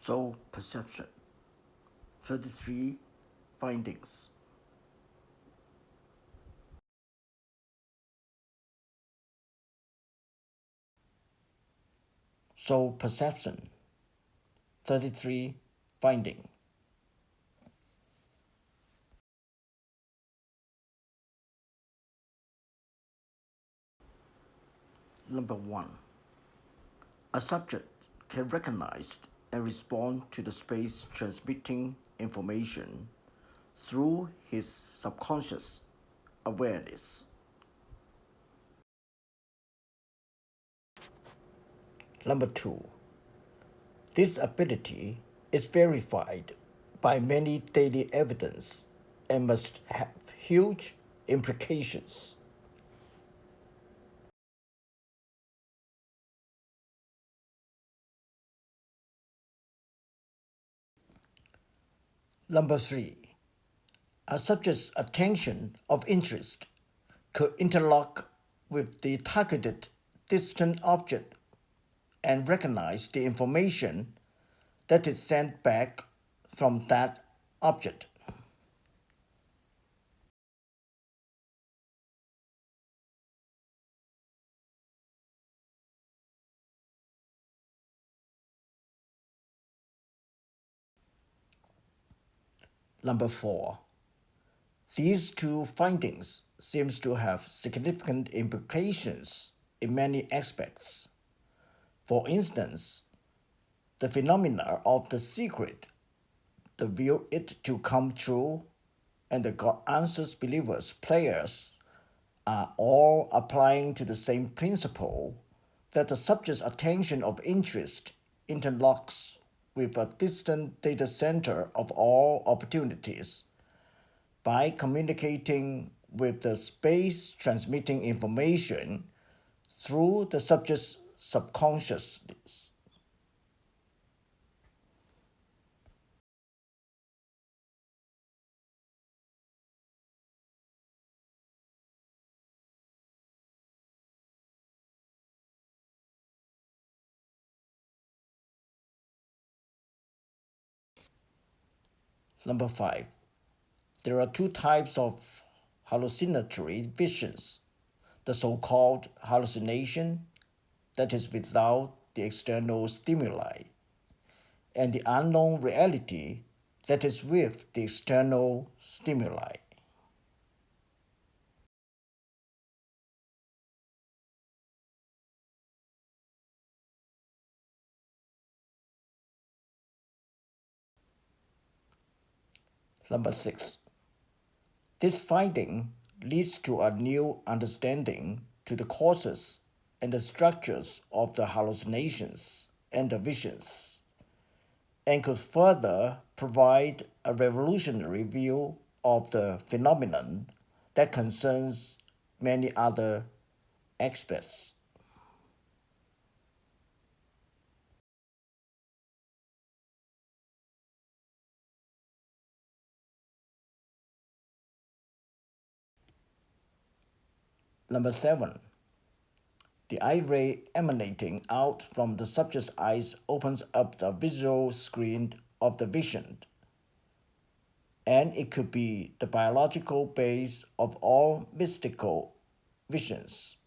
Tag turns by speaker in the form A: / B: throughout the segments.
A: Soul perception. 33 findings. Soul perception. 33 finding. Number 1. A subject can recognize and respond to the space transmitting information through his subconscious awareness. Number 2. This ability is verified by many daily evidence and must have huge implications. Number 3. A subject's attention of interest could interlock with the targeted distant object and recognize the information that is sent back from that object. Number 4. These two findings seem to have significant implications in many aspects. For instance, the phenomena of the secret, the will it to come true, and the God answers believers' prayers are all applying to the same principle that the subject's attention of interest interlocks with a distant data center of all opportunities by communicating with the space transmitting information through the subject's subconsciousness. Number 5. There are two types of hallucinatory visions: the so-called hallucination, that is without the external stimuli, and the unknown reality, that is with the external stimuli. Number 6. This finding leads to a new understanding to the causes and the structures of the hallucinations and the visions, and could further provide a revolutionary view of the phenomenon that concerns many other aspects. Number 7. The eye ray emanating out from the subject's eyes opens up the visual screen of the vision, and it could be the biological base of all mystical visions.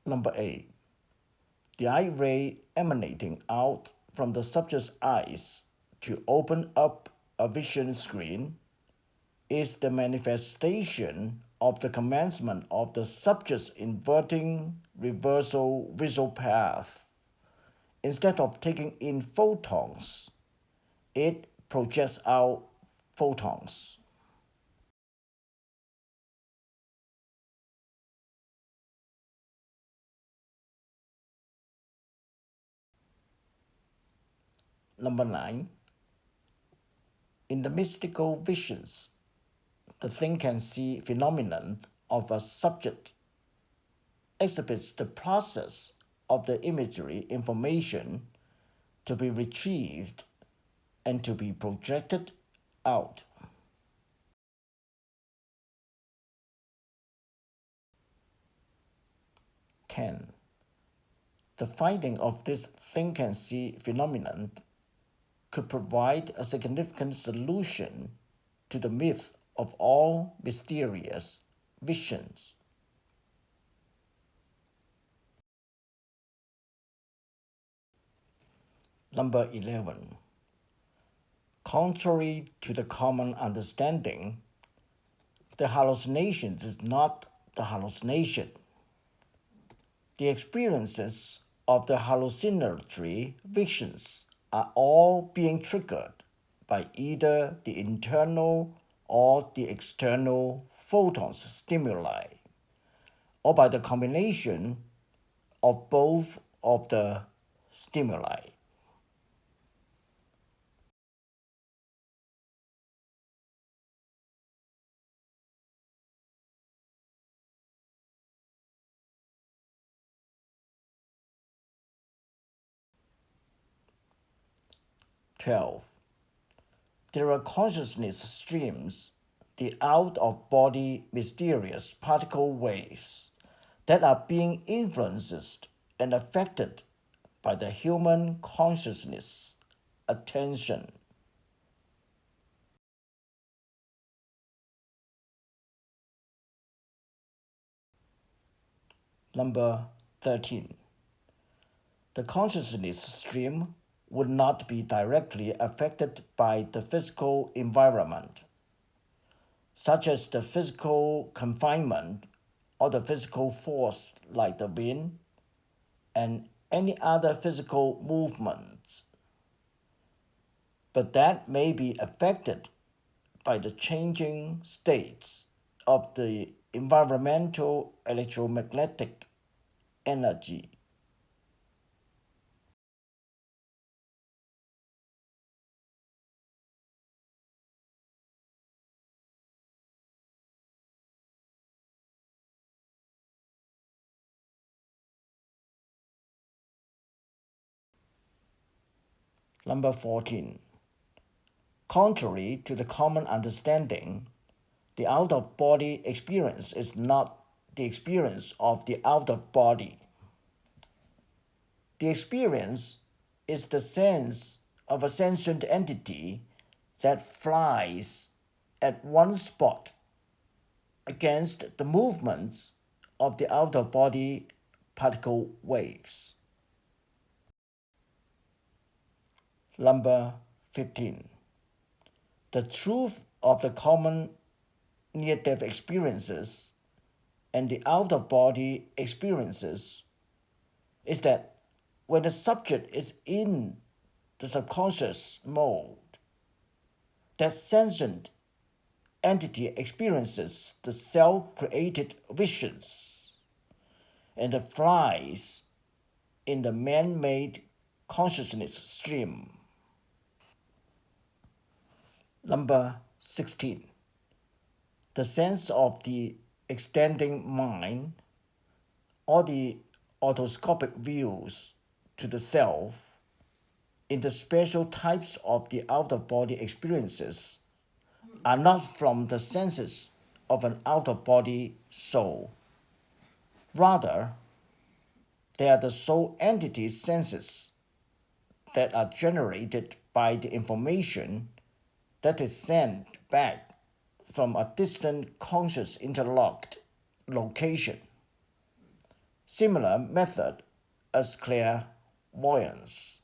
A: Number 8. The eye ray emanating out from the subject's eyes to open up a vision screen is the manifestation of the commencement of the subject's inverting reversal visual path. Instead of taking in photons, it projects out photons. Number 9. In the mystical visions, the thing can see phenomenon of a subject exhibits the process of the imagery information to be retrieved and to be projected out. Ten. The finding of this think and see phenomenon could provide a significant solution to the myth of all mysterious visions. Number 11. Contrary to the common understanding, the hallucination is not the hallucination. The experiences of the hallucinatory visions are all being triggered by either the internal or the external photons stimuli, or by the combination of both of the stimuli. There are consciousness streams, the out-of-body mysterious particle waves, that are being influenced and affected by the human consciousness attention. Number 13. The consciousness stream would not be directly affected by the physical environment, such as the physical confinement or the physical force like the wind and any other physical movements, but that may be affected by the changing states of the environmental electromagnetic energy. Number 14. Contrary to the common understanding, the out-of-body experience is not the experience of the out-of-body. The experience is the sense of a sentient entity that flies at one spot against the movements of the out-of-body particle waves. Number 15. The truth of the common near-death experiences and the out-of-body experiences is that when the subject is in the subconscious mode, that sentient entity experiences the self-created visions and flies in the man-made consciousness stream. Number 16. The sense of the extending mind or the autoscopic views to the self in the special types of the out-of-body experiences are not from the senses of an out-of-body soul. Rather, they are the soul entity's senses that are generated by the information that is sent back from a distant conscious interlocked location. Similar method as clairvoyance.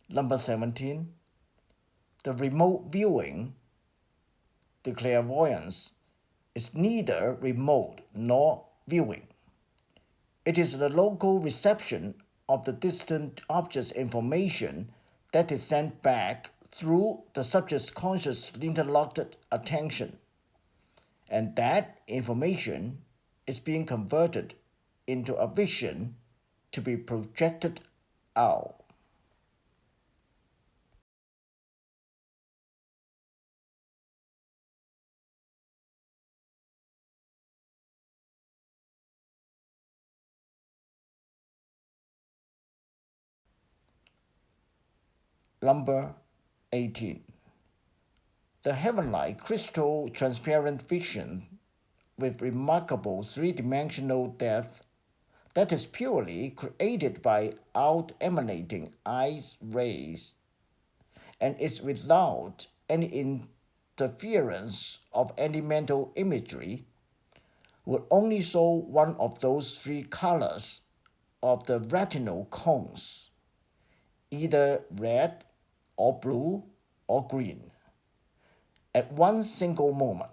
A: Number 17. The remote viewing, the clairvoyance, is neither remote nor viewing. It is the local reception of the distant object's information that is sent back through the subject's conscious interlocked attention, and that information is being converted into a vision to be projected out. Number 18. The heavenly crystal transparent vision with remarkable three-dimensional depth that is purely created by out-emanating eye rays and is without any interference of any mental imagery, would only show one of those three colors of the retinal cones, either red or blue or green, at one single moment.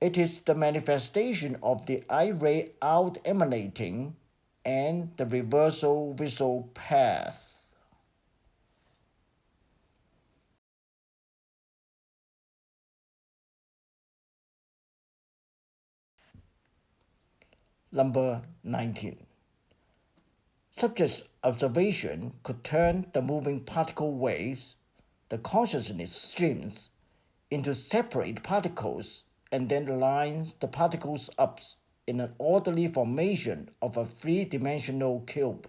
A: It is the manifestation of the eye ray out emanating and the reversal visual path. Number 19. Subject's observation could turn the moving particle waves, the consciousness streams, into separate particles and then lines the particles up in an orderly formation of a three-dimensional cube.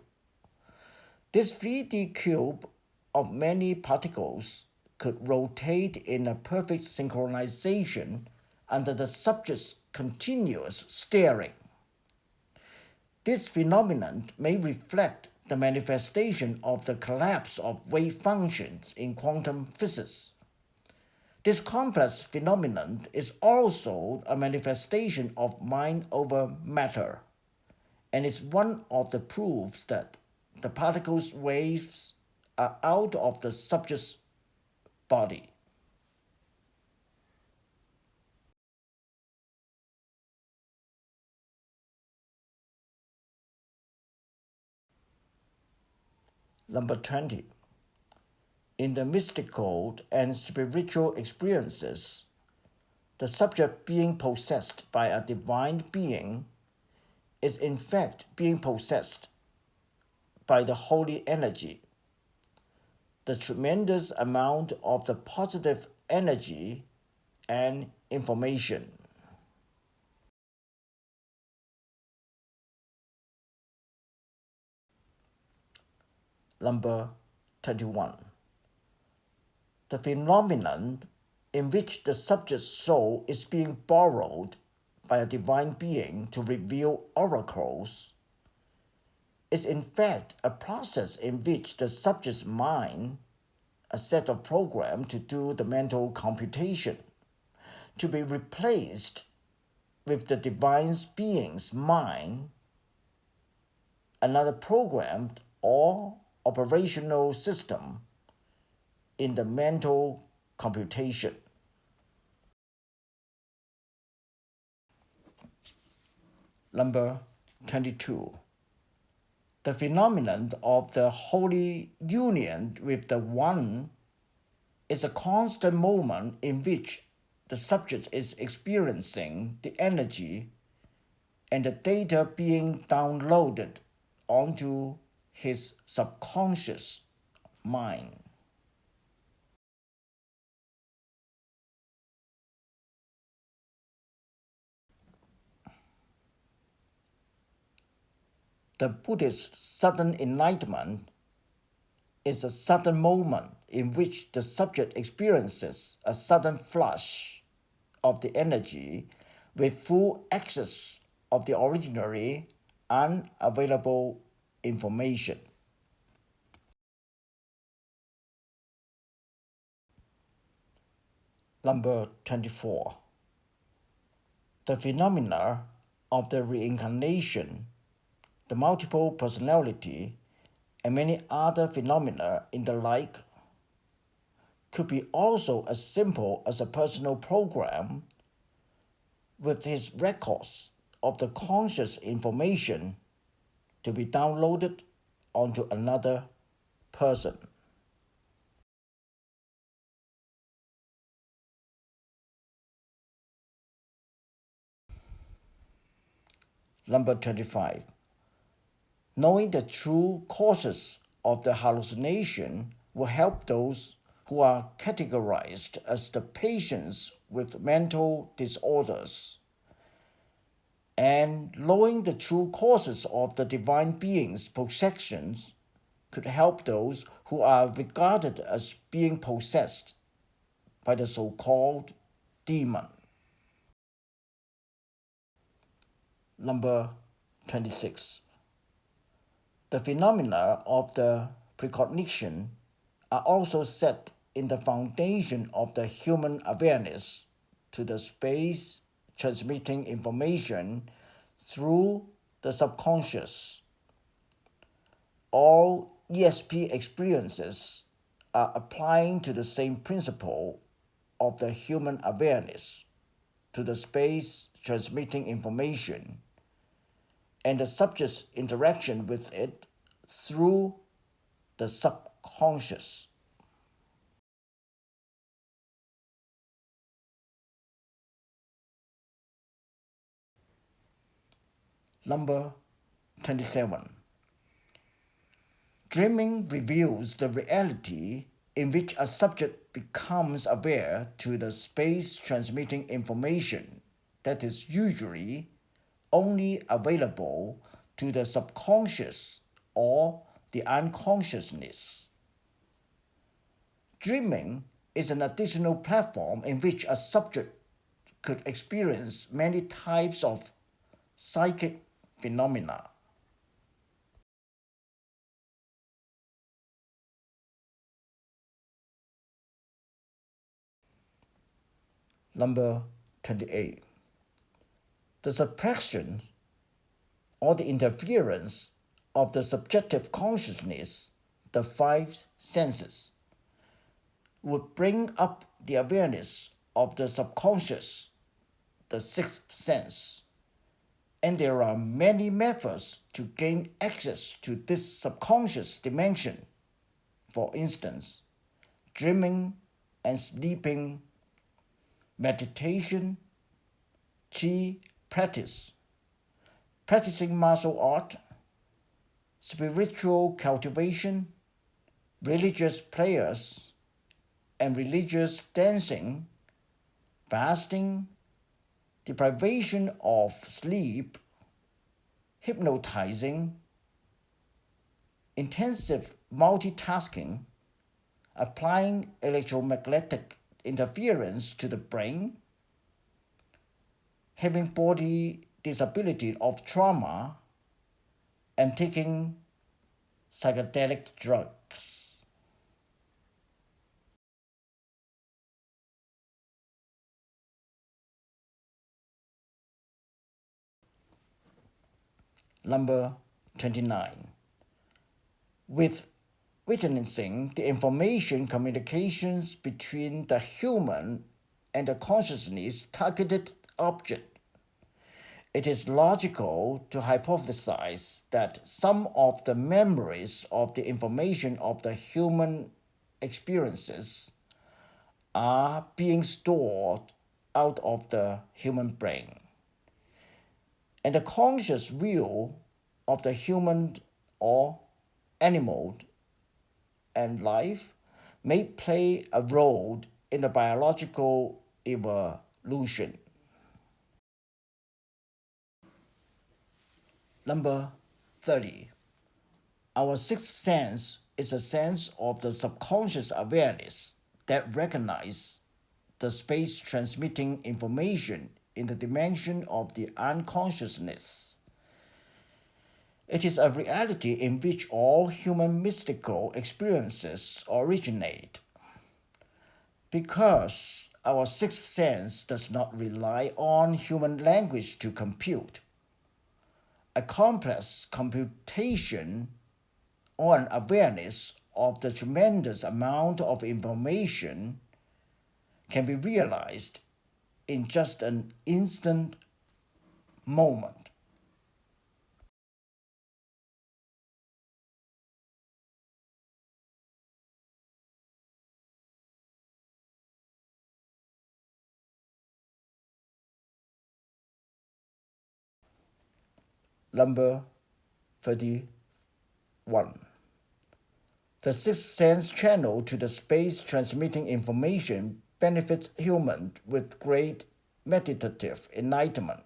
A: This 3D cube of many particles could rotate in a perfect synchronization under the subject's continuous staring. This phenomenon may reflect the manifestation of the collapse of wave functions in quantum physics. This complex phenomenon is also a manifestation of mind over matter, and is one of the proofs that the particles' waves are out of the subject's body. Number 20. In the mystical and spiritual experiences, the subject being possessed by a divine being is in fact being possessed by the holy energy. The tremendous amount of the positive energy and information. Number 21. The phenomenon in which the subject's soul is being borrowed by a divine being to reveal oracles is in fact a process in which the subject's mind, a set of programs to do the mental computation, to be replaced with the divine being's mind, another program or operational system in the mental computation. Number 22. The phenomenon of the holy union with the One is a constant moment in which the subject is experiencing the energy and the data being downloaded onto his subconscious mind. The Buddhist sudden enlightenment is a sudden moment in which the subject experiences a sudden flush of the energy with full access of the originally unavailable information. Number 24. The phenomena of the reincarnation, the multiple personality, and many other phenomena in the like could be also as simple as a personal program with his records of the conscious information to be downloaded onto another person. Number 25. Knowing the true causes of the hallucination will help those who are categorized as the patients with mental disorders. And knowing the true causes of the divine being's possessions could help those who are regarded as being possessed by the so-called demon. Number 26. The phenomena of the precognition are also set in the foundation of the human awareness to the space transmitting information through the subconscious. All ESP experiences are applying to the same principle of the human awareness to the space transmitting information and the subject's interaction with it through the subconscious. Number 27. Dreaming reveals the reality in which a subject becomes aware to the space transmitting information that is usually only available to the subconscious or the unconsciousness. Dreaming is an additional platform in which a subject could experience many types of psychic phenomena. Number 28. The suppression or the interference of the subjective consciousness, the five senses, would bring up the awareness of the subconscious, the sixth sense. And there are many methods to gain access to this subconscious dimension. For instance, dreaming and sleeping, meditation, qi practice, practicing martial art, spiritual cultivation, religious prayers, and religious dancing, fasting, deprivation of sleep, hypnotizing, intensive multitasking, applying electromagnetic interference to the brain, having body disability of trauma, and taking psychedelic drugs. Number 29. With witnessing the information communications between the human and the consciousness targeted object, it is logical to hypothesize that some of the memories of the information of the human experiences are being stored out of the human brain. And the conscious view of the human or animal and life may play a role in the biological evolution. Number 30. Our sixth sense is a sense of the subconscious awareness that recognizes the space transmitting information in the dimension of the unconsciousness. It is a reality in which all human mystical experiences originate. Because our sixth sense does not rely on human language to compute, a complex computation or an awareness of the tremendous amount of information can be realized in just an instant moment. Number 31. The sixth sense channel to the space transmitting information benefits humans with great meditative enlightenment,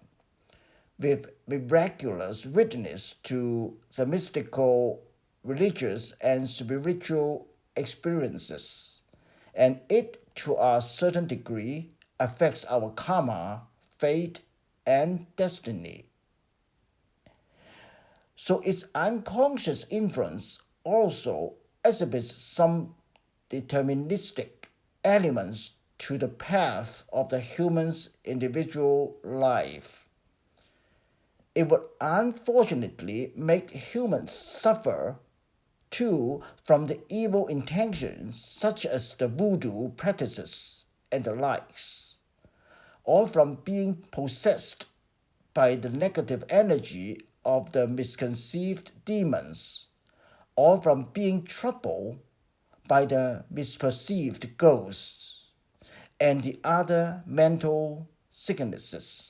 A: with miraculous witness to the mystical, religious, and spiritual experiences, and it, to a certain degree, affects our karma, fate, and destiny. So its unconscious influence also exhibits some deterministic elements to the path of the human's individual life. It would unfortunately make humans suffer too from the evil intentions such as the voodoo practices and the likes, or from being possessed by the negative energy of the misconceived demons, or from being troubled by the misperceived ghosts and the other mental sicknesses.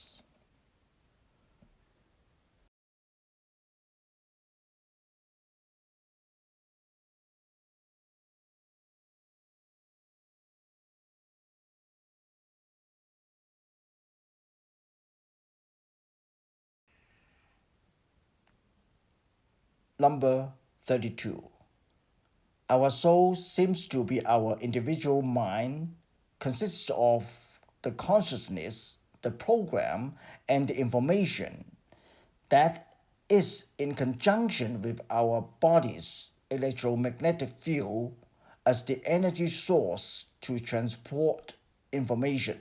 A: Number 32. Our soul seems to be our individual mind, consists of the consciousness, the program, and the information that is in conjunction with our body's electromagnetic field as the energy source to transport information.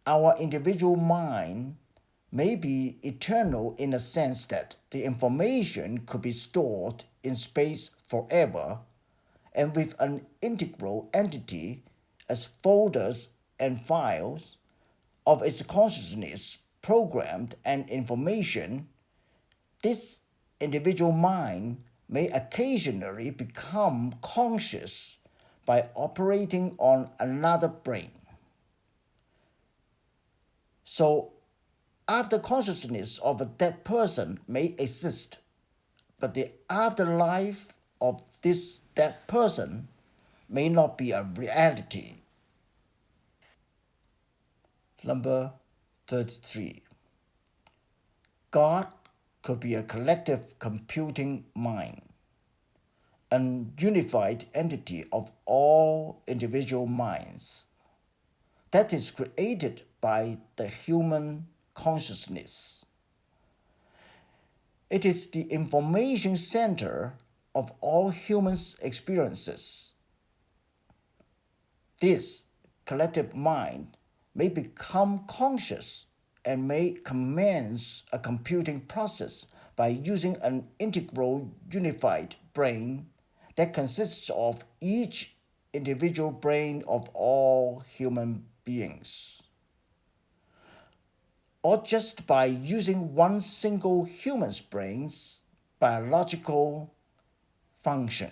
A: Our individual mind may be eternal in the sense that the information could be stored in space forever and with an integral entity as folders and files of its consciousness, programmed and information. This individual mind may occasionally become conscious by operating on another brain. So, after consciousness of a dead person may exist, but the afterlife of this dead person may not be a reality. Number 33. God could be a collective computing mind, an unified entity of all individual minds that is created by the human consciousness. It is the information center of all human experiences. This collective mind may become conscious and may commence a computing process by using an integral unified brain that consists of each individual brain of all human beings, or just by using one single human's brain's biological function.